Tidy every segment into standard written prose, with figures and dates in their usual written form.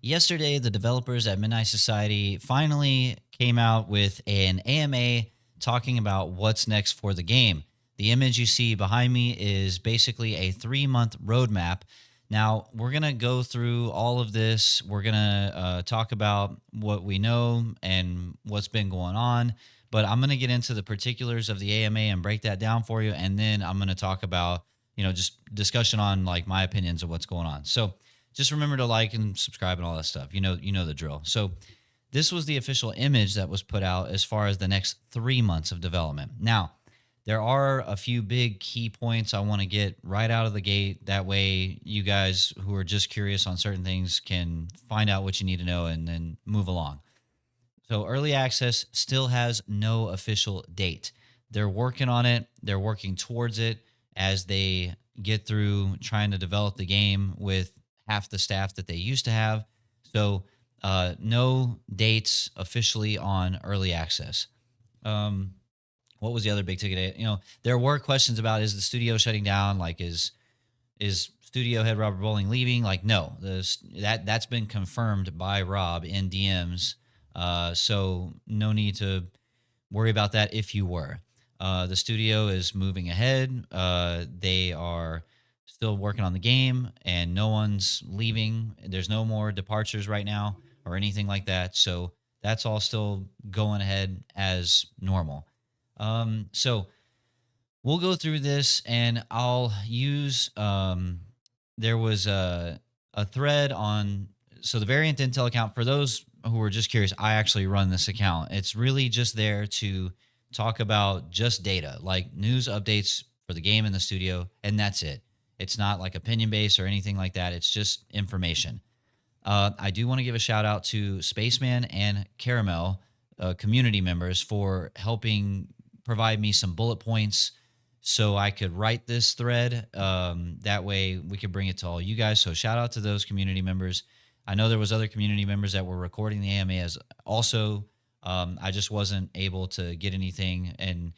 Yesterday, the developers at Midnight Society finally came out with an AMA talking about what's next for the game. The image you see behind me is basically a 3 month roadmap. Now, we're going to go through all of this. We're going to talk about what we know and what's been going on. But I'm going to get into the particulars of the AMA and break that down for you. And then I'm going to talk about, just discussion on like my opinions of what's going on. So, just remember to like and subscribe and all that stuff. You know the drill. So this was the official image that was put out as far as the next 3 months of development. Now, there are a few big key points I want to get right out of the gate. That way, you guys who are just curious on certain things can find out what you need to know and then move along. So, early access still has no official date. They're working on it, they're working towards it as they get through trying to develop the game with half the staff that they used to have. So, no dates officially on early access. Um, what was the other big ticket? There were questions about, is the studio shutting down? Like, is studio head Robert Bowling leaving? Like, no, that's been confirmed by Rob in DMs. So no need to worry about that if you were. The studio is moving ahead. They are still working on the game, and no one's leaving. There's no more departures right now or anything like that. So that's all still going ahead as normal. So we'll go through this, and I'll use. There was a thread on. So the Variant Intel account, for those who are just curious, I actually run this account. It's really just there to talk about just data, like news updates for the game in the studio, and that's it. It's not like opinion based or anything like that. It's just information. I do want to give a shout out to Spaceman and Caramel, community members, for helping provide me some bullet points so I could write this thread. That way we could bring it to all you guys. So shout out to those community members. I know there was other community members that were recording the AMAs also. I just wasn't able to get anything. And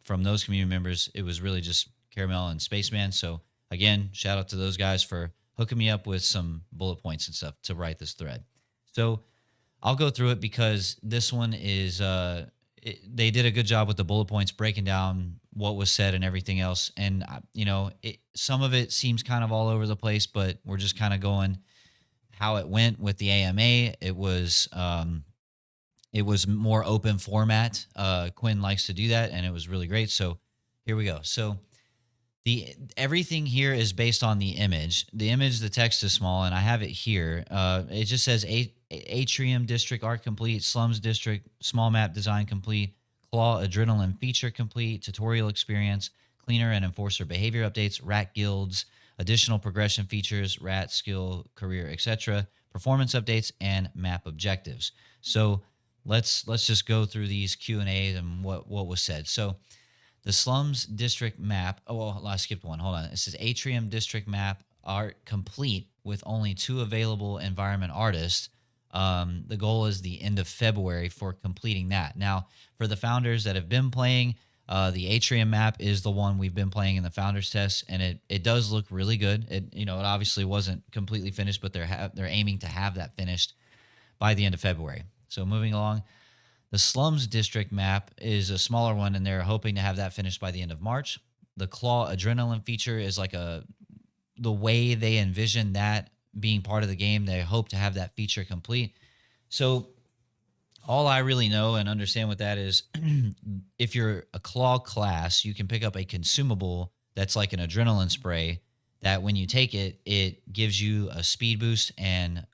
from those community members, it was really just Caramel and Spaceman. So again, shout out to those guys for hooking me up with some bullet points and stuff to write this thread. So I'll go through it because this one is, they did a good job with the bullet points, breaking down what was said and everything else. And, some of it seems kind of all over the place, but we're just kind of going how it went with the AMA. It was more open format. Quinn likes to do that, and it was really great. So here we go. So everything here is based on the image. The text is small, and I have it here. It just says Atrium District Art Complete, Slums District Small Map Design Complete, Claw Adrenaline Feature Complete, Tutorial Experience, Cleaner and Enforcer Behavior Updates, Rat Guilds, Additional Progression Features, Rat Skill, Career, etc., Performance Updates, and Map Objectives. So let's just go through these Q&As and what was said. So the Slums District map. Oh, well, I skipped one. Hold on. It says Atrium District map art complete with only 2 available environment artists. The goal is the end of February for completing that. Now, for the founders that have been playing, the Atrium map is the one we've been playing in the founders test, and it does look really good. It obviously wasn't completely finished, but they're aiming to have that finished by the end of February. So moving along. The Slums District map is a smaller one, and they're hoping to have that finished by the end of March. The Claw Adrenaline feature is like the way they envision that being part of the game. They hope to have that feature complete. So all I really know and understand with that is if you're a Claw class, you can pick up a consumable that's like an adrenaline spray that when you take it, it gives you a speed boost, and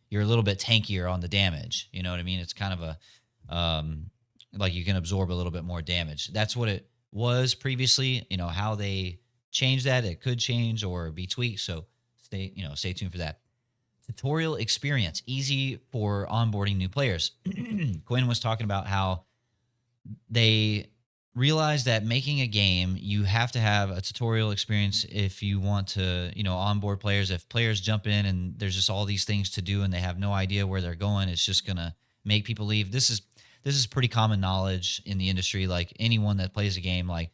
you're a little bit tankier on the damage. You know what I mean? It's kind of like you can absorb a little bit more damage. That's what it was previously. How they changed that, it could change or be tweaked. So stay tuned for that. Tutorial experience, easy for onboarding new players. Quinn was talking about how they realized that making a game, you have to have a tutorial experience if you want to, onboard players. If players jump in and there's just all these things to do and they have no idea where they're going, it's just going to make people leave. This is pretty common knowledge in the industry. Like anyone that plays a game, like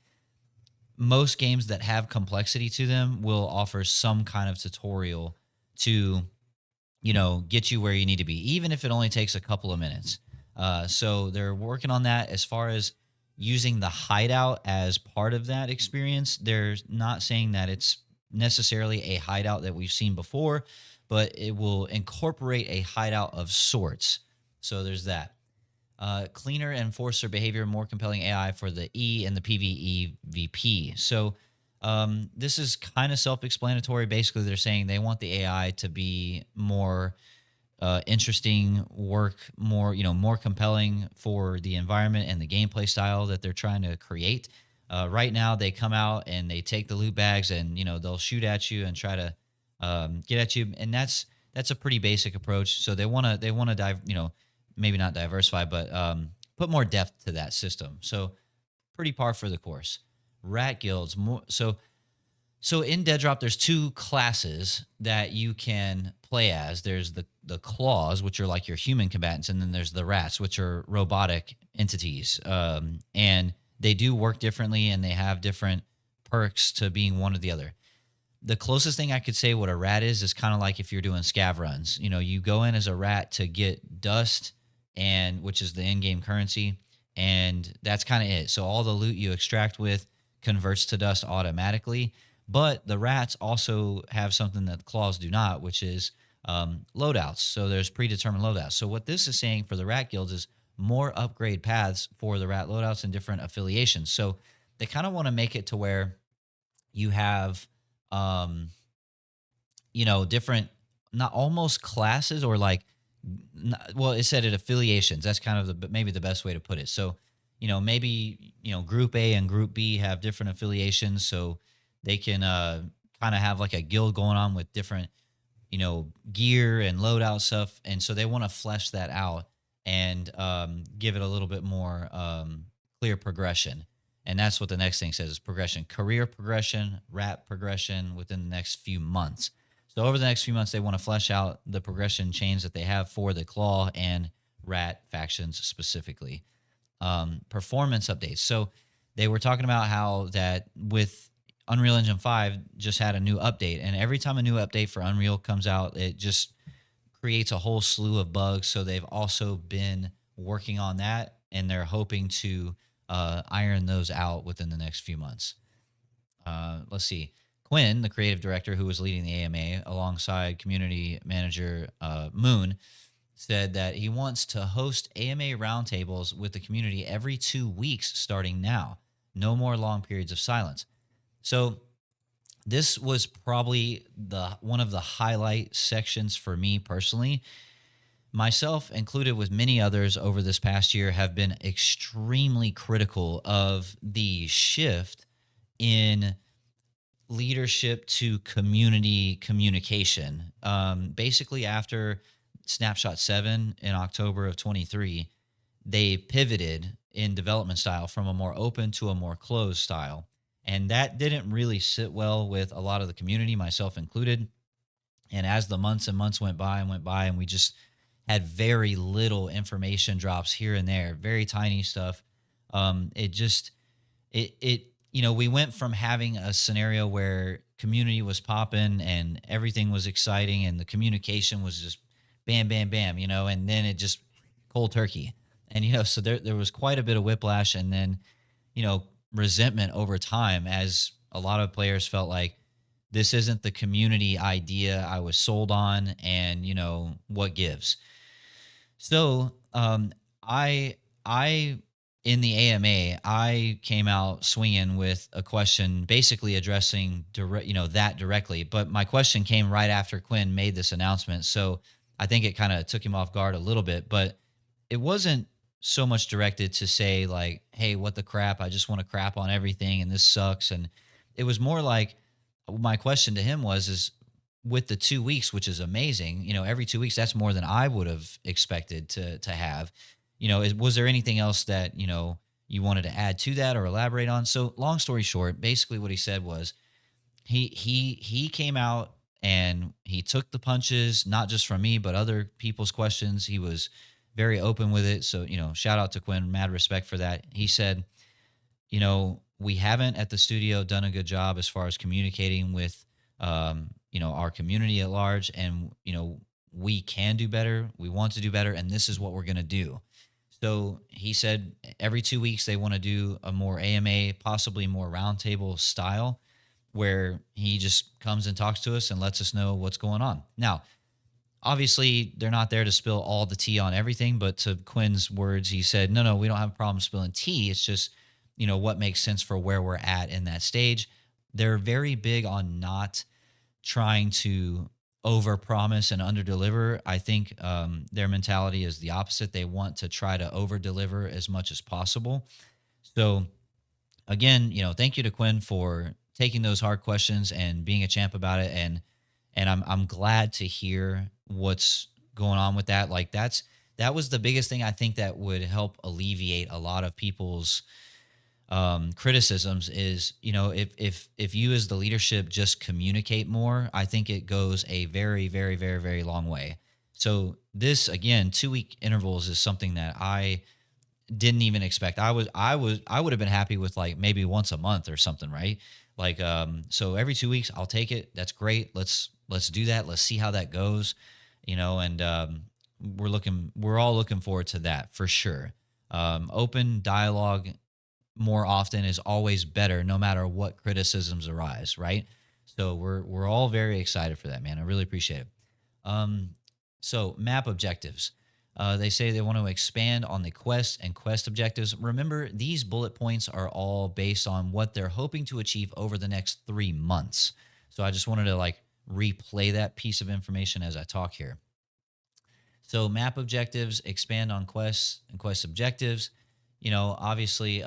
most games that have complexity to them will offer some kind of tutorial to, get you where you need to be, even if it only takes a couple of minutes. So they're working on that. As far as using the hideout as part of that experience, they're not saying that it's necessarily a hideout that we've seen before, but it will incorporate a hideout of sorts. So there's that. Cleaner enforcer behavior, more compelling AI for the E and the PvE VP. So this is kind of self-explanatory. Basically, they're saying they want the AI to be more interesting work, more more compelling for the environment and the gameplay style that they're trying to create. Right now, they come out and they take the loot bags and they'll shoot at you and try to get at you, and that's a pretty basic approach. So they want to dive, maybe not diversify, but put more depth to that system. So pretty par for the course. Rat guilds, more so in Deadrop, there's two classes that you can play as. There's the claws, which are like your human combatants, and then there's the rats, which are robotic entities. And they do work differently, and they have different perks to being one or the other. The closest thing I could say what a rat is kind of like if you're doing scav runs. You go in as a rat to get dust, and which is the in-game currency, and that's kind of it. So all the loot you extract with converts to dust automatically. But the rats also have something that the claws do not, which is loadouts. So there's predetermined loadouts. So what this is saying for the rat guilds is more upgrade paths for the rat loadouts and different affiliations. So they kind of want to make it to where you have, different, not almost classes or like, well, it said it affiliations. That's kind of maybe the best way to put it. So, maybe, Group A and Group B have different affiliations. So they can kind of have like a guild going on with different, gear and loadout stuff. And so they want to flesh that out and give it a little bit more clear progression. And that's what the next thing says is progression, career progression, rat progression within the next few months. So over the next few months, they want to flesh out the progression chains that they have for the claw and rat factions specifically. Performance updates. So they were talking about how that with Unreal Engine 5 just had a new update, and every time a new update for Unreal comes out, it just creates a whole slew of bugs. So they've also been working on that, and they're hoping to iron those out within the next few months. Let's see. Quinn, the creative director who was leading the AMA alongside community manager Moon, said that he wants to host AMA roundtables with the community every 2 weeks starting now. No more long periods of silence. So this was probably one of the highlight sections for me personally. Myself included with many others over this past year have been extremely critical of the shift in leadership to community communication. Basically, after Snapshot 7 in October of 23, they pivoted in development style from a more open to a more closed style. And that didn't really sit well with a lot of the community, myself included. And as the months and months went by, and we just had very little information drops here and there, very tiny stuff. We went from having a scenario where community was popping and everything was exciting and the communication was just bam, bam, bam, and then it just cold turkey. And, so there was quite a bit of whiplash and then, resentment over time as a lot of players felt like this isn't the community idea I was sold on and, what gives. So I in the AMA, I came out swinging with a question basically addressing that directly. But my question came right after Quinn made this announcement. So I think it kind of took him off guard a little bit, but it wasn't so much directed to say like, hey, what the crap? I just want to crap on everything and this sucks. And it was more like my question to him is with the 2 weeks, which is amazing, every 2 weeks, that's more than I would have expected to have. Was there anything else that, you wanted to add to that or elaborate on? So long story short, basically what he said was he came out and he took the punches, not just from me, but other people's questions. He was very open with it. So, shout out to Quinn, mad respect for that. He said, we haven't at the studio done a good job as far as communicating with our community at large, and we can do better, we want to do better, and this is what we're going to do. So he said every 2 weeks they want to do a more AMA, possibly more roundtable style, where he just comes and talks to us and lets us know what's going on. Now, obviously, they're not there to spill all the tea on everything, but to Quinn's words, he said, no, no, we don't have a problem spilling tea. It's just, what makes sense for where we're at in that stage. They're very big on not trying to overpromise and underdeliver. I think their mentality is the opposite. They want to try to overdeliver as much as possible. So again, thank you to Quinn for taking those hard questions and being a champ about it. And I'm glad to hear what's going on with that. Like that was the biggest thing I think that would help alleviate a lot of people's criticisms is, if you as the leadership just communicate more, I think it goes a very, very, very, very long way. So this again, 2 week intervals is something that I didn't even expect. I would have been happy with like maybe once a month or something, right? Like so every 2 weeks I'll take it. That's great. Let's do that. Let's see how that goes. And we're all looking forward to that for sure. Open dialogue more often is always better, no matter what criticisms arise, right? So we're all very excited for that, man. I really appreciate it. Um, so map objectives. They say they want to expand on the quest and quest objectives. Remember, these bullet points are all based on what they're hoping to achieve over the next 3 months. So I just wanted to like replay that piece of information as I talk here. So map objectives, expand on quests and quest objectives. Obviously,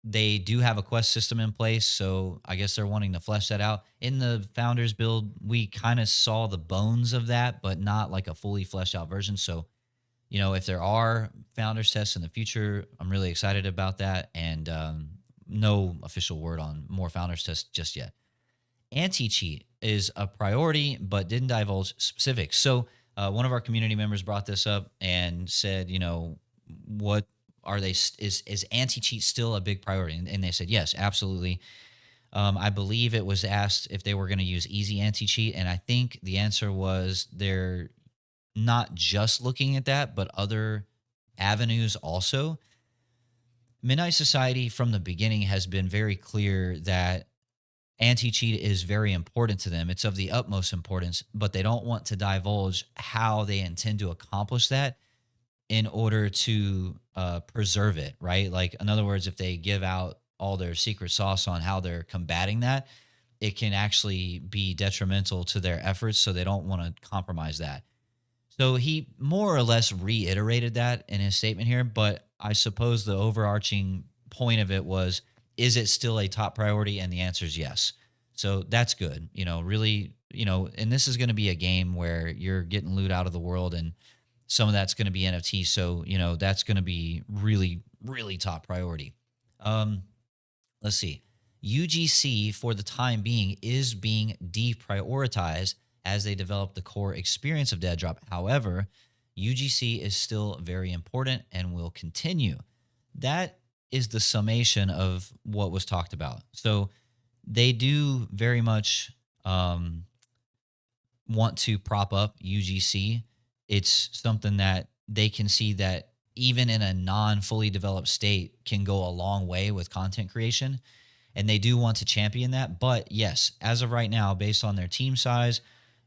they do have a quest system in place, so I guess they're wanting to flesh that out. In the founders build, we kind of saw the bones of that, but not like a fully fleshed out version. So, if there are founders tests in the future, I'm really excited about that. And no official word on more founders tests just yet. Anti-cheat is a priority, but didn't divulge specifics. So one of our community members brought this up and said, what are they? Is anti-cheat still a big priority? And they said yes, absolutely. I believe it was asked if they were going to use easy anti-cheat, and I think the answer was they're not just looking at that, but other avenues also. Midnight Society from the beginning has been very clear that anti-cheat is very important to them. It's of the utmost importance, but they don't want to divulge how they intend to accomplish that in order to preserve it, right? Like, in other words, if they give out all their secret sauce on how they're combating that, it can actually be detrimental to their efforts. So they don't want to compromise that. So he more or less reiterated that in his statement here, but I suppose the overarching point of it was, is it still a top priority? And the answer is yes. So that's good. Really, and this is going to be a game where you're getting loot out of the world, and some of that's going to be NFT. So, that's going to be really, really top priority. Let's see. UGC for the time being is being deprioritized as they develop the core experience of Deadrop. However, UGC is still very important and will continue. That is the summation of what was talked about. So they do very much want to prop up UGC. It's something that they can see that even in a non-fully developed state can go a long way with content creation. And they do want to champion that. But yes, as of right now, based on their team size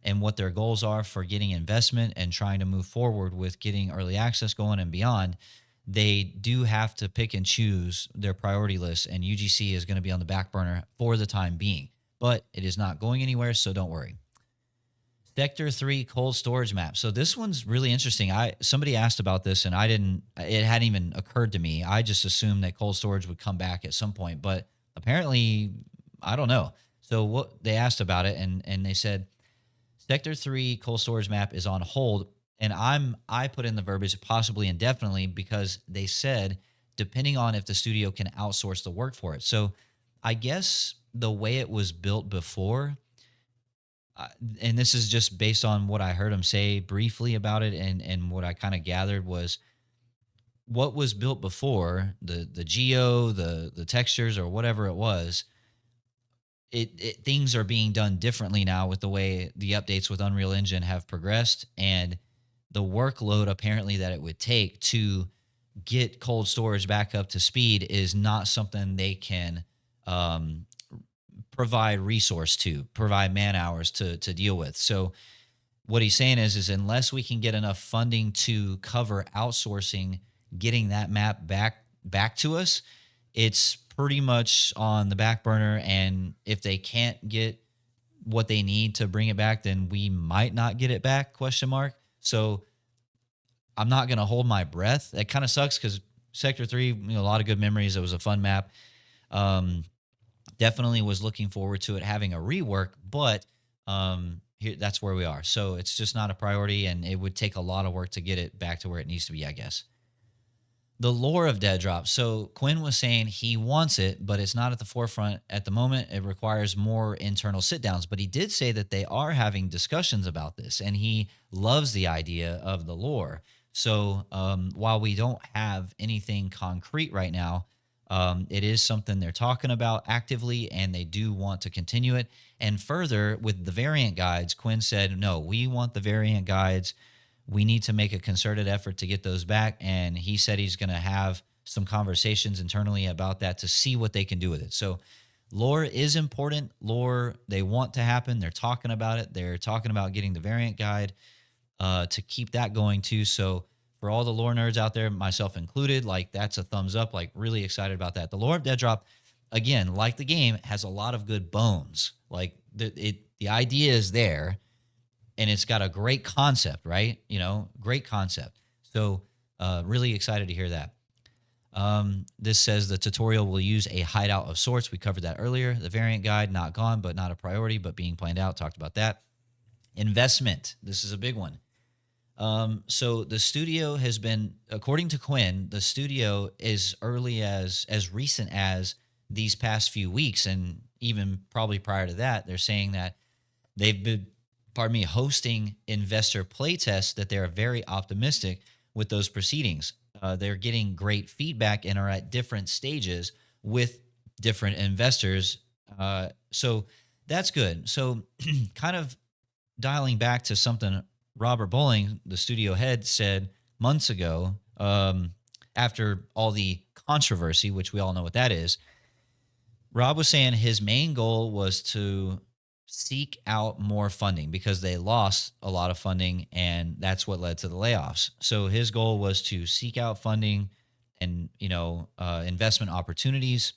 and what their goals are for getting investment and trying to move forward with getting early access going and beyond, they do have to pick and choose their priority list. And UGC is going to be on the back burner for the time being. But it is not going anywhere, so don't worry. Sector 3 cold storage map. So this one's really interesting. Somebody asked about this, and it hadn't even occurred to me. I just assumed that cold storage would come back at some point, but apparently, I don't know. So what they asked about it, and they said Sector 3 cold storage map is on hold, and I put in the verbiage possibly indefinitely because they said depending on if the studio can outsource the work for it. So I guess the way it was built before, and this is just based on what I heard him say briefly about it, and what I kind of gathered was what was built before, the geo, the textures or whatever it was things are being done differently now with the way the updates with Unreal Engine have progressed, and the workload apparently that it would take to get cold storage back up to speed is not something they can um, provide resource to, provide man hours to deal with. So what he's saying is unless we can get enough funding to cover outsourcing, getting that map back to us, it's pretty much on the back burner. And if they can't get what they need to bring it back, then we might not get it back, question mark. So I'm not going to hold my breath. That kind of sucks because Sector 3, a lot of good memories. It was a fun map. Um, Definitely was looking forward to it having a rework, but here, that's where we are. So it's just not a priority, and it would take a lot of work to get it back to where it needs to be, I guess. The lore of Deadrop. So Quinn was saying he wants it, but it's not at the forefront at the moment. It requires more internal sit downs. But he did say that they are having discussions about this, and he loves the idea of the lore. So while we don't have anything concrete right now, it is something they're talking about actively, and they do want to continue it. And further, with the variant guides, Quinn said, no, we want the variant guides. We need to make a concerted effort to get those back. And he said he's going to have some conversations internally about that to see what they can do with it. So lore is important. Lore, they want to happen. They're talking about it. They're talking about getting the variant guide to keep that going too. So for all the lore nerds out there, myself included, like that's a thumbs up, like really excited about that. The lore of Deadrop, again, like the game, has a lot of good bones. Like the idea is there, and it's got a great concept, right? Great concept. So really excited to hear that. This says the tutorial will use a hideout of sorts. We covered that earlier. The variant guide, not gone, but not a priority, but being planned out. Talked about that. Investment. This is a big one. So the studio has been, according to Quinn, the studio is early as recent as these past few weeks, and even probably prior to that, they're saying that they've been, pardon me, hosting investor playtests, that they're very optimistic with those proceedings. They're getting great feedback and are at different stages with different investors. So that's good. So kind of dialing back to something Robert Bowling, the studio head, said months ago, after all the controversy, which we all know what that is. Rob was saying his main goal was to seek out more funding because they lost a lot of funding, and that's what led to the layoffs. So his goal was to seek out funding and investment opportunities,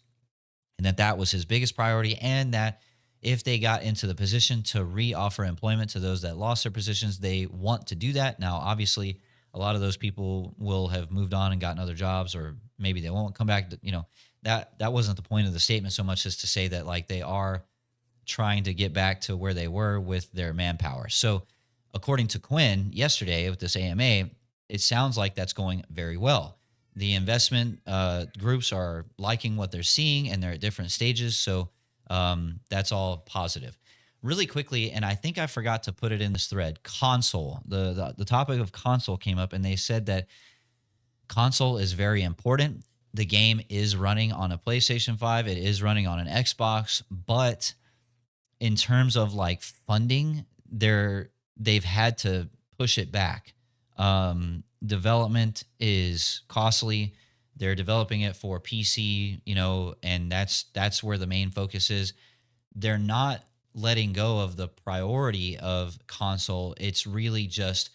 and that was his biggest priority, and that if they got into the position to re-offer employment to those that lost their positions, they want to do that. Now, obviously, a lot of those people will have moved on and gotten other jobs, or maybe they won't come back. That wasn't the point of the statement so much as to say that like they are trying to get back to where they were with their manpower. So according to Quinn yesterday with this AMA, it sounds like that's going very well. The investment groups are liking what they're seeing, and they're at different stages. So that's all positive. Really quickly, and I think I forgot to put it in this thread, console. The topic of console came up, and they said that console is very important. The game is running on a PlayStation 5. It is running on an Xbox, but in terms of like funding, they've had to push it back. Development is costly. They're developing it for PC, and that's where the main focus is. They're not letting go of the priority of console. It's really just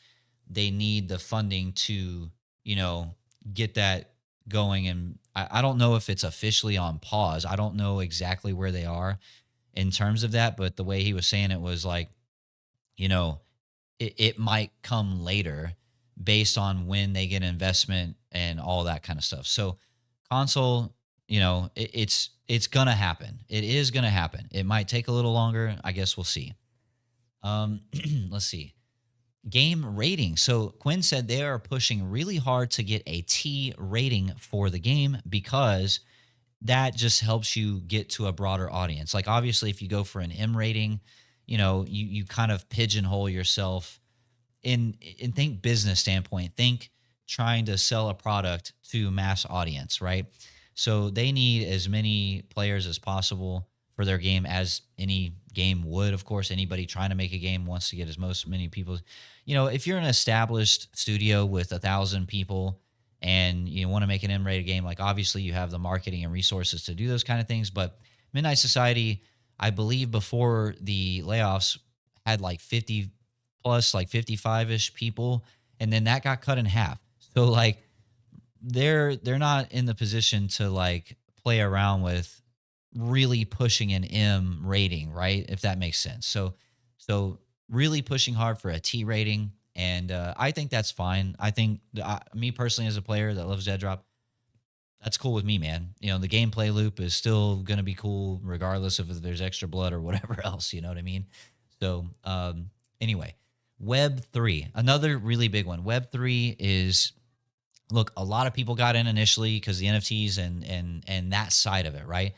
they need the funding to, get that going. And I don't know if it's officially on pause. I don't know exactly where they are in terms of that, but the way he was saying it was like, it might come later based on when they get investment and all that kind of stuff. So console, it's gonna happen. It is gonna happen. It might take a little longer. I guess we'll see. Let's see. Game rating. So Quinn said they are pushing really hard to get a T rating for the game because that just helps you get to a broader audience. Like obviously, if you go for an M rating, you kind of pigeonhole yourself in think business standpoint. Think trying to sell a product to mass audience, right? So they need as many players as possible for their game, as any game would. Of course, anybody trying to make a game wants to get as most many people. If you're an established studio with 1,000 people and you want to make an M-rated game, like obviously you have the marketing and resources to do those kind of things. But Midnight Society, I believe before the layoffs, had like 50 plus, like 55-ish people, and then that got cut in half. So like they're not in the position to like play around with really pushing an M rating, right? If that makes sense. So really pushing hard for a T rating, and I think that's fine. I think me personally, as a player that loves Deadrop, that's cool with me, man. The gameplay loop is still going to be cool regardless of if there's extra blood or whatever else. You know what I mean? So anyway, Web3, another really big one. Web3 is, look, a lot of people got in initially because the NFTs and that side of it, right?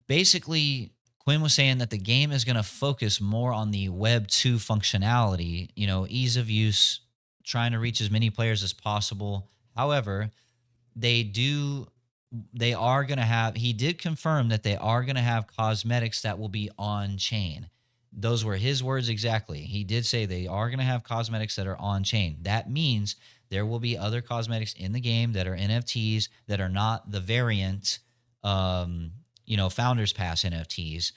Basically, Quinn was saying that the game is going to focus more on the Web 2 functionality, ease of use, trying to reach as many players as possible. However, they are going to have, he did confirm that they are going to have cosmetics that will be on chain. Those were his words exactly. He did say they are going to have cosmetics that are on chain. That means there will be other cosmetics in the game that are NFTs that are not the variant, Founders Pass NFTs.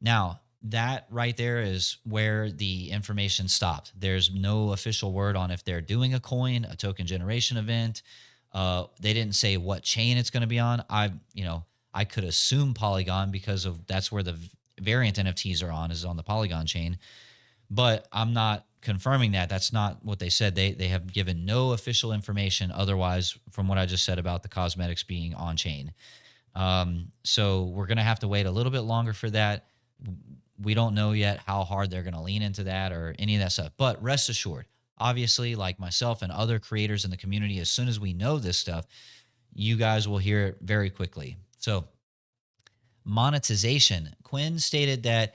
Now, that right there is where the information stopped. There's no official word on if they're doing a coin, a token generation event. They didn't say what chain it's going to be on. I could assume Polygon because of that's where the variant NFTs are on, is on the Polygon chain. But I'm not confirming that. That's not what they said. They have given no official information otherwise from what I just said about the cosmetics being on chain. So we're going to have to wait a little bit longer for that. We don't know yet how hard they're going to lean into that or any of that stuff. But rest assured, obviously, like myself and other creators in the community, as soon as we know this stuff, you guys will hear it very quickly. So monetization. Quinn stated that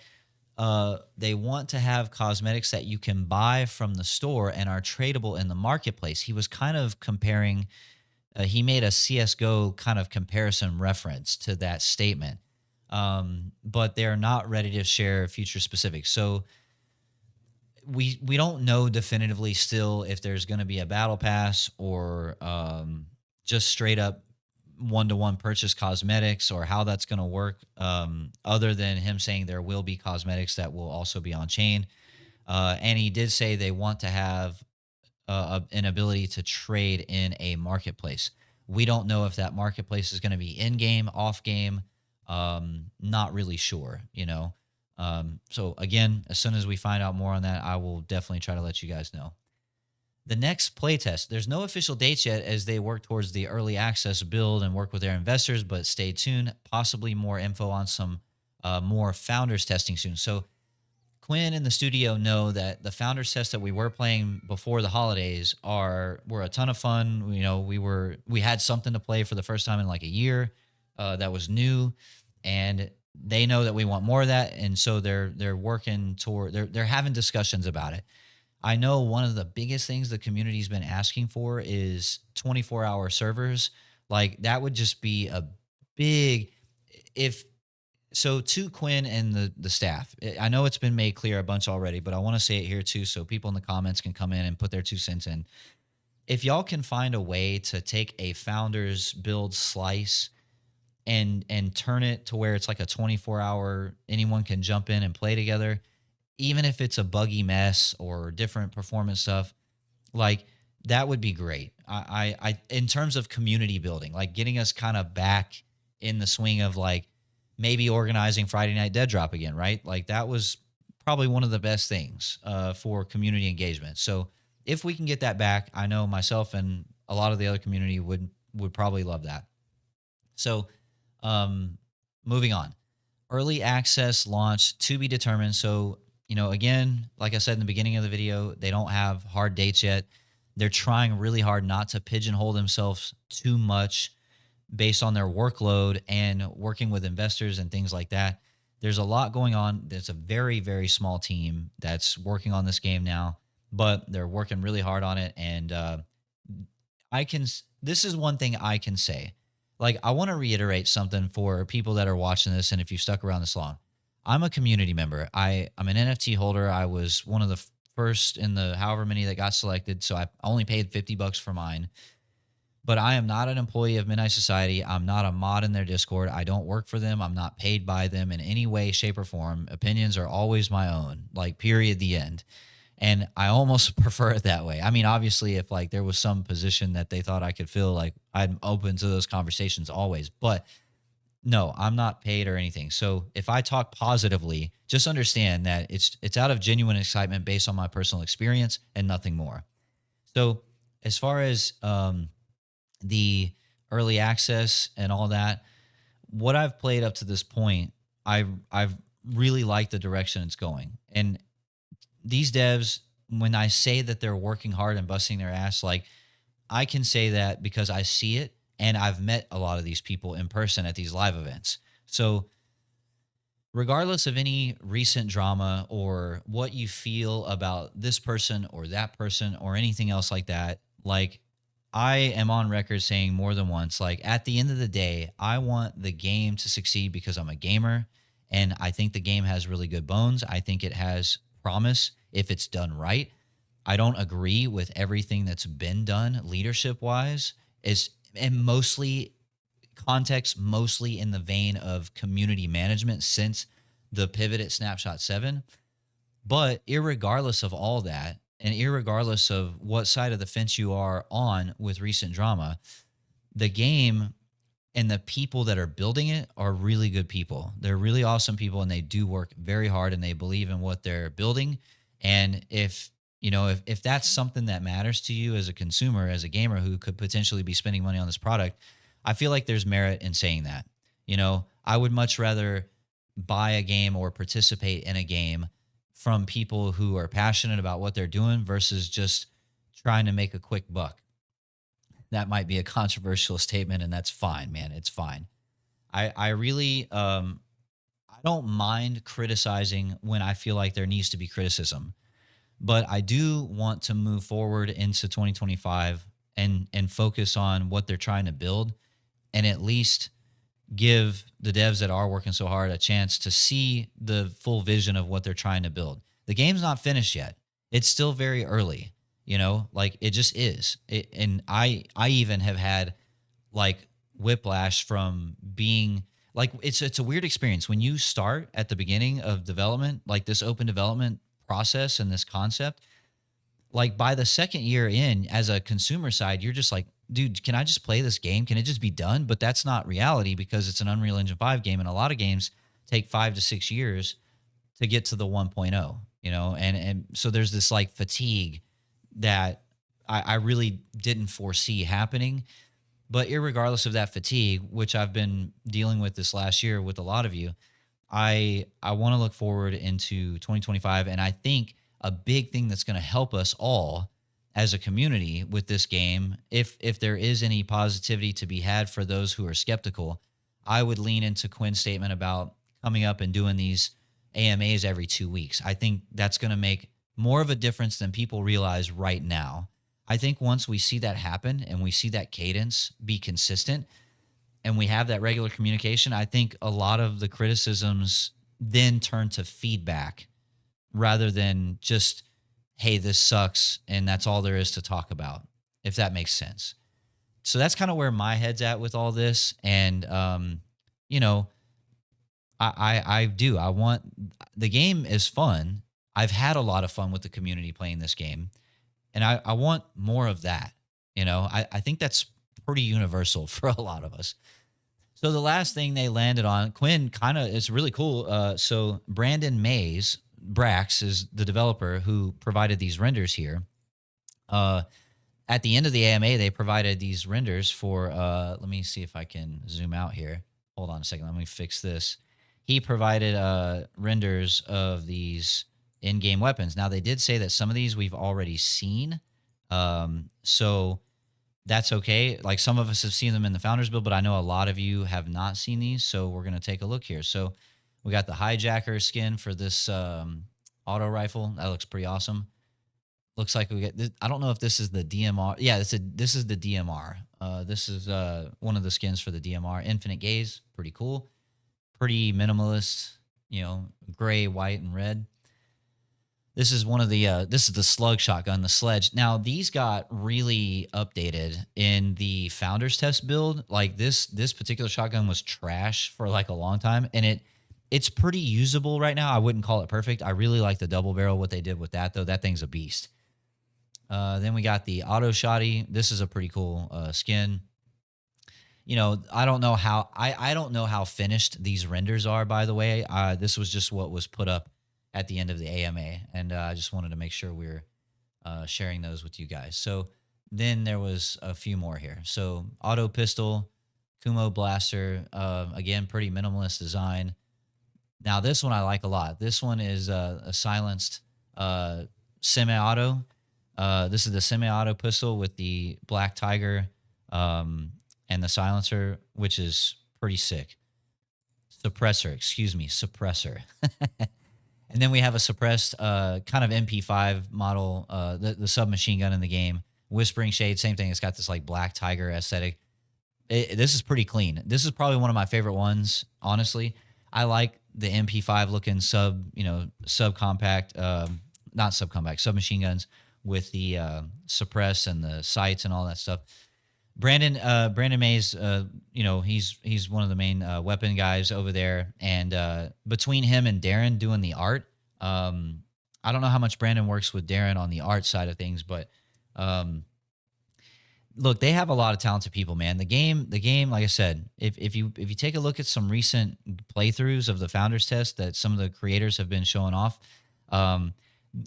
they want to have cosmetics that you can buy from the store and are tradable in the marketplace. He was kind of comparing, he made a CSGO kind of comparison reference to that statement, but they're not ready to share future specifics. So we don't know definitively still if there's going to be a battle pass or just straight up one-to-one purchase cosmetics, or how that's going to work, other than him saying there will be cosmetics that will also be on chain. And he did say they want to have an ability to trade in a marketplace. We don't know if that marketplace is going to be in-game, off-game. Not really sure, So again, as soon as we find out more on that, I will definitely try to let you guys know. The next playtest, there's no official dates yet as they work towards the early access build and work with their investors, but stay tuned. Possibly more info on some more founders testing soon. So Quinn and the studio know that the founders test that we were playing before the holidays were a ton of fun. We had something to play for the first time in like a year that was new, and they know that we want more of that, and so they're working toward, they're having discussions about it. I know one of the biggest things the community's been asking for is 24-hour servers. Like that would just be a big, to Quinn and the staff. I know it's been made clear a bunch already, but I want to say it here too so people in the comments can come in and put their 2 cents in. If y'all can find a way to take a founders build slice and turn it to where it's like a 24-hour, anyone can jump in and play together, even if it's a buggy mess or different performance stuff, like that would be great. I in terms of community building, like getting us kind of back in the swing of like maybe organizing Friday Night Deadrop again, right? Like that was probably one of the best things for community engagement. So if we can get that back, I know myself and a lot of the other community would probably love that. So moving on, early access launch to be determined. So again, like I said in the beginning of the video, they don't have hard dates yet. They're trying really hard not to pigeonhole themselves too much based on their workload and working with investors and things like that. There's a lot going on. There's a very, very small team that's working on this game now, but they're working really hard on it. And this is one thing I can say. like I want to reiterate something for people that are watching this, and if you've stuck around this long, I'm a community member. I'm an NFT holder. I was one of the first in the however many that got selected, so I only paid $50 for mine. But I am not an employee of Midnight Society. I'm not a mod in their Discord. I don't work for them. I'm not paid by them in any way, shape, or form. Opinions are always my own, like, period, the end. And I almost prefer it that way. I mean, obviously, if like there was some position that they thought I could fill, like I'm open to those conversations always. But no, I'm not paid or anything. So if I talk positively, just understand that it's out of genuine excitement based on my personal experience and nothing more. So as far as the early access and all that, what I've played up to this point, I've really liked the direction it's going. And these devs, when I say that they're working hard and busting their ass, like I can say that because I see it and I've met a lot of these people in person at these live events. So regardless of any recent drama or what you feel about this person or that person or anything else like that, like I am on record saying more than once, like at the end of the day, I want the game to succeed because I'm a gamer and I think the game has really good bones. I think it has promise if it's done right. I don't agree with everything that's been done leadership wise, is and mostly context, mostly in the vein of community management since the pivot at Snapshot 7. But irregardless of all that, and irregardless of what side of the fence you are on with recent drama, the game and the people that are building it are really good people. They're really awesome people and they do work very hard and they believe in what they're building. And if you know, if that's something that matters to you as a consumer, as a gamer who could potentially be spending money on this product, I feel like there's merit in saying that. You know, I would much rather buy a game or participate in a game from people who are passionate about what they're doing versus just trying to make a quick buck. That might be a controversial statement, and that's fine, man. It's fine. I really I don't mind criticizing when I feel like there needs to be criticism, but I do want to move forward into 2025 and focus on what they're trying to build and at least give the devs that are working so hard a chance to see the full vision of what they're trying to build. The game's not finished yet. It's still very early, you know, like it just is. And I even have had like whiplash from being like it's a weird experience when you start at the beginning of development, like this open development process and this concept. Like by the second year in, as a consumer side, you're just like, dude, can I just play this game? Can it just be done? But that's not reality because it's an Unreal Engine 5 game, and a lot of games take 5 to 6 years to get to the 1.0, you know? And so there's this like fatigue that I really didn't foresee happening. But irregardless of that fatigue, which I've been dealing with this last year with a lot of you, I want to look forward into 2025, and I think a big thing that's going to help us all as a community with this game, if there is any positivity to be had for those who are skeptical, I would lean into Quinn's statement about coming up and doing these AMAs every 2 weeks. I think that's going to make more of a difference than people realize right now. I think once we see that happen and we see that cadence be consistent and we have that regular communication, I think a lot of the criticisms then turn to feedback rather than just, hey, this sucks and that's all there is to talk about, if that makes sense. So that's kind of where my head's at with all this. And, you know, I do. I want the game is fun. I've had a lot of fun with the community playing this game. And I want more of that. You know, I think that's pretty universal for a lot of us. So the last thing they landed on, Quinn kind of is really cool. So Brandon Mays, Brax is the developer who provided these renders here. At the end of the AMA, they provided these renders for, let me see if I can zoom out here. Hold on a second. Let me fix this. He provided renders of these in-game weapons. Now, they did say that some of these we've already seen. So that's okay. Like some of us have seen them in the Founders Build, but I know a lot of you have not seen these. So we're going to take a look here. So we got the Hijacker skin for this auto rifle. That looks pretty awesome. Looks like we get. I don't know if this is the DMR. Yeah, this is the DMR. This is one of the skins for the DMR. Infinite Gaze, pretty cool. Pretty minimalist, gray, white, and red. This is one of the this is the slug shotgun, the sledge. Now these got really updated in the founders test build. Like this particular shotgun was trash for like a long time, and it's pretty usable right now. I wouldn't call it perfect. I really like the double barrel, what they did with that though. That thing's a beast. Then we got the auto shotty. This is a pretty cool skin. I don't know how I don't know how finished these renders are. By the way, this was just what was put up at the end of the AMA, and I just wanted to make sure we're sharing those with you guys. So then there was a few more here. So auto pistol, Kumo blaster, again pretty minimalist design. Now this one I like a lot. This one is a silenced semi-auto. This is the semi-auto pistol with the black tiger and the silencer, which is pretty sick. Suppressor, excuse me, suppressor. And then we have a suppressed kind of MP5 model, the submachine gun in the game. Whispering Shade, same thing. It's got this like black tiger aesthetic. This is pretty clean. This is probably one of my favorite ones, honestly. I like the MP5 looking subcompact, not subcompact, submachine guns with the suppress and the sights and all that stuff. Brandon Mays, he's one of the main weapon guys over there, and between him and Darren doing the art, I don't know how much Brandon works with Darren on the art side of things, but look, they have a lot of talented people, man. The game, like I said, if you take a look at some recent playthroughs of the Founders Test that some of the creators have been showing off, like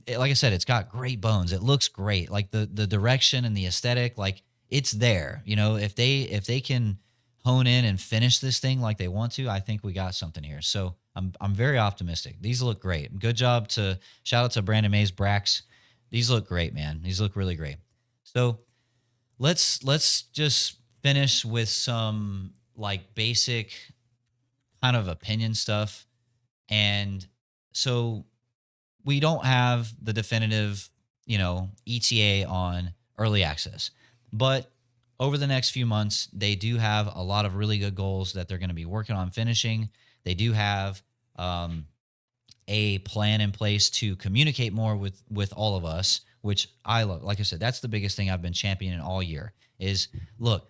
I said, it's got great bones. It looks great, like the direction and the aesthetic, like. It's there, if they can hone in and finish this thing like they want to, I think we got something here. So I'm very optimistic. These look great. Good job shout out to Brandon Mays, Brax. These look great, man. These look really great. So let's just finish with some like basic kind of opinion stuff. And so we don't have the definitive, ETA on early access. But over the next few months, they do have a lot of really good goals that they're going to be working on finishing. They do have a plan in place to communicate more with all of us, which I love. Like I said, that's the biggest thing I've been championing all year is, look,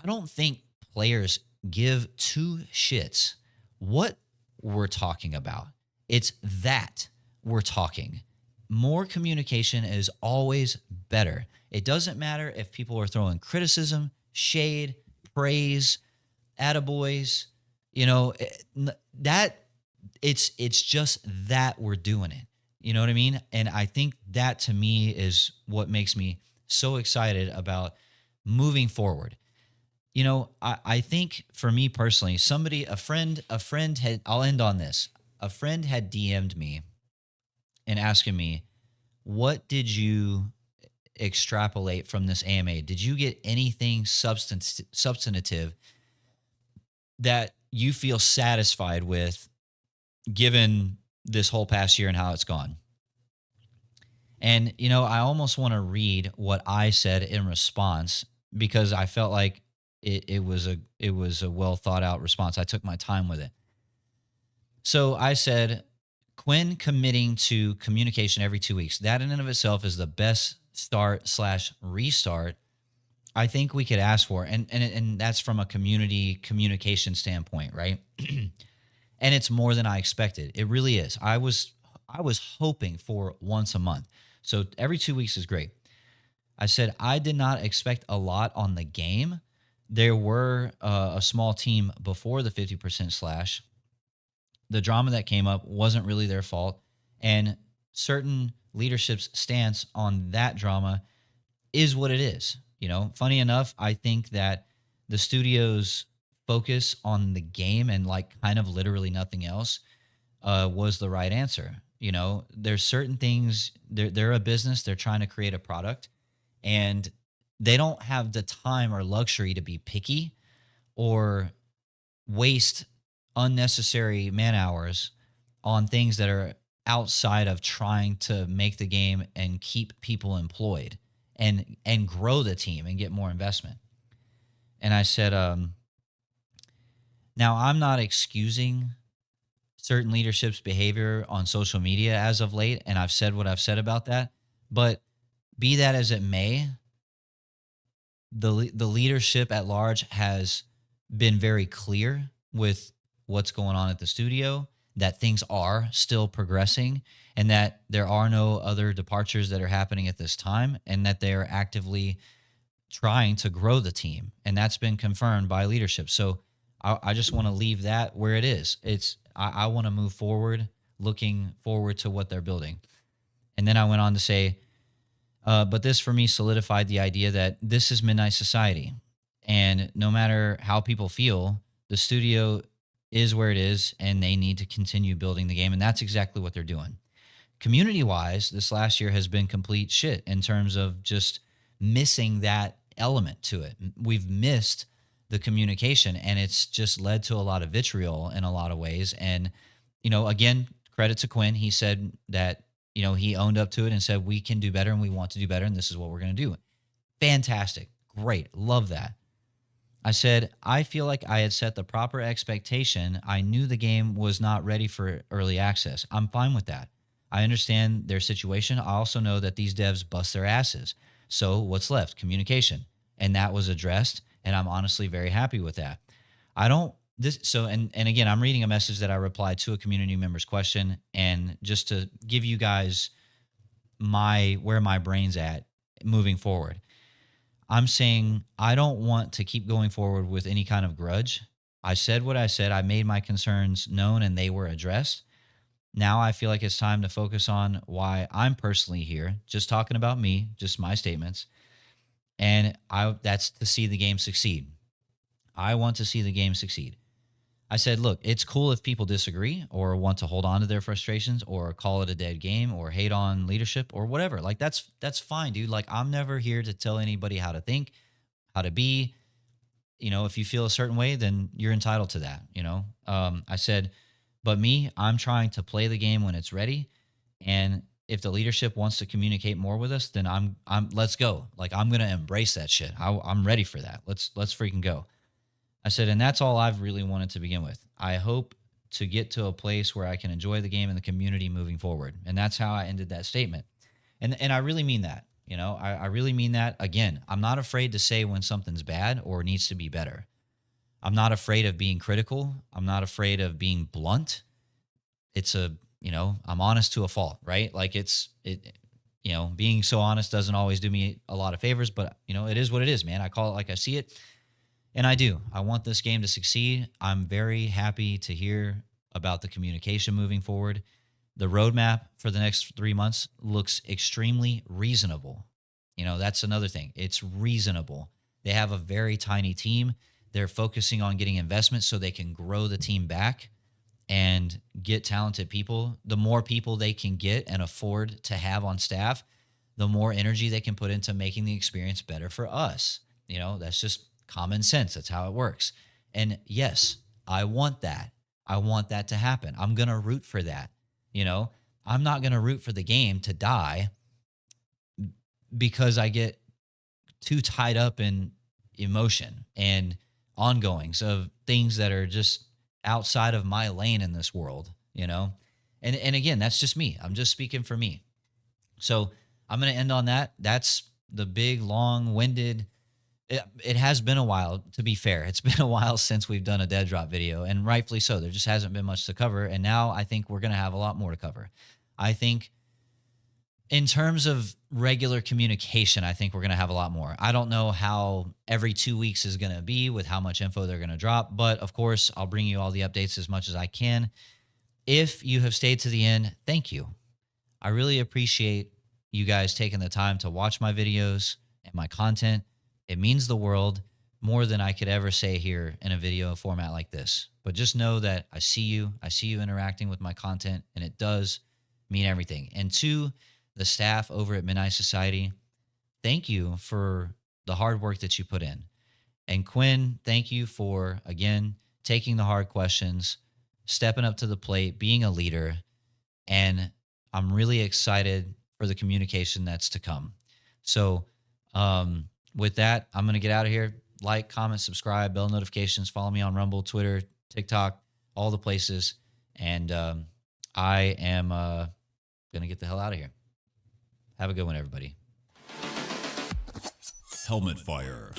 I don't think players give two shits what we're talking about. It's that we're talking. More communication is always better. It doesn't matter if people are throwing criticism, shade, praise, attaboys, that it's just that we're doing it. You know what I mean? And I think that to me is what makes me so excited about moving forward. I think for me personally, a friend had, I'll end on this. A friend had DM'd me and asking me, what did you extrapolate from this AMA? Did you get anything substantive that you feel satisfied with given this whole past year and how it's gone? And, I almost want to read what I said in response because I felt like it was a well thought out response. I took my time with it. So I said, Quinn committing to communication every 2 weeks, that in and of itself is the best start/restart I think we could ask for. And that's from a community communication standpoint, right? And it's more than I expected. It really is. I was hoping for once a month. So every 2 weeks is great. I said I did not expect a lot on the game. There were a small team before the 50% slash. The drama that came up wasn't really their fault. And certain leadership's stance on that drama is what it is. Funny enough, I think that the studio's focus on the game and like kind of literally nothing else was the right answer. There's certain things, they're a business, they're trying to create a product, and they don't have the time or luxury to be picky or waste unnecessary man hours on things that are outside of trying to make the game and keep people employed and grow the team and get more investment. And I said, now I'm not excusing certain leadership's behavior on social media as of late, and I've said what I've said about that. But be that as it may, the leadership at large has been very clear with what's going on at the studio, that things are still progressing, and that there are no other departures that are happening at this time, and that they are actively trying to grow the team, and that's been confirmed by leadership. So I just want to leave that where it is. I want to move forward, looking forward to what they're building. And then I went on to say, but this for me solidified the idea that this is Midnight Society. And no matter how people feel, the studio is where it is and they need to continue building the game. And that's exactly what they're doing. Community wise, this last year has been complete shit in terms of just missing that element to it. We've missed the communication and it's just led to a lot of vitriol in a lot of ways. And, again, credit to Quinn. He said that he owned up to it and said, we can do better and we want to do better. And this is what we're going to do. Fantastic. Great. Love that. I said, I feel like I had set the proper expectation. I knew the game was not ready for early access. I'm fine with that. I understand their situation. I also know that these devs bust their asses. So what's left? Communication. And that was addressed. And I'm honestly very happy with that. I don't this so and again, I'm reading a message that I replied to a community member's question, and just to give you guys where my brain's at moving forward. I'm saying I don't want to keep going forward with any kind of grudge. I said what I said. I made my concerns known and they were addressed. Now I feel like it's time to focus on why I'm personally here, just talking about me, just my statements. And that's to see the game succeed. I want to see the game succeed. I said, look, it's cool if people disagree or want to hold on to their frustrations or call it a dead game or hate on leadership or whatever. Like that's fine, dude. Like I'm never here to tell anybody how to think, how to be. If you feel a certain way, then you're entitled to that. I said, but me, I'm trying to play the game when it's ready. And if the leadership wants to communicate more with us, then I'm let's go. Like I'm gonna embrace that shit. I'm ready for that. Let's freaking go. I said, and that's all I've really wanted to begin with. I hope to get to a place where I can enjoy the game and the community moving forward. And that's how I ended that statement. And I really mean that. I really mean that. Again, I'm not afraid to say when something's bad or needs to be better. I'm not afraid of being critical. I'm not afraid of being blunt. I'm honest to a fault, right? Like being so honest doesn't always do me a lot of favors, but it is what it is, man. I call it like I see it. And I do. I want this game to succeed. I'm very happy to hear about the communication moving forward. The roadmap for the next 3 months looks extremely reasonable. That's another thing. It's reasonable. They have a very tiny team. They're focusing on getting investment so they can grow the team back and get talented people. The more people they can get and afford to have on staff, the more energy they can put into making the experience better for us. That's just common sense. That's how it works. And yes, I want that. I want that to happen. I'm going to root for that. I'm not going to root for the game to die because I get too tied up in emotion and ongoings of things that are just outside of my lane in this world, And again, that's just me. I'm just speaking for me. So I'm going to end on that. That's the big, long-winded. It has been a while, to be fair. It's been a while since we've done a Deadrop video, and rightfully so. There just hasn't been much to cover, and now I think we're going to have a lot more to cover. I think in terms of regular communication, I think we're going to have a lot more. I don't know how every 2 weeks is going to be with how much info they're going to drop, but of course, I'll bring you all the updates as much as I can. If you have stayed to the end, thank you. I really appreciate you guys taking the time to watch my videos and my content. It means the world, more than I could ever say here in a video format like this. But just know that I see you interacting with my content, and it does mean everything. And to the staff over at Midnight Society, thank you for the hard work that you put in. And Quinn, thank you for, again, taking the hard questions, stepping up to the plate, being a leader. And I'm really excited for the communication that's to come. So with that, I'm going to get out of here. like, comment, subscribe, bell notifications. Follow me on Rumble, Twitter, TikTok, all the places. And I am going to get the hell out of here. Have a good one, everybody. Helmet Fire.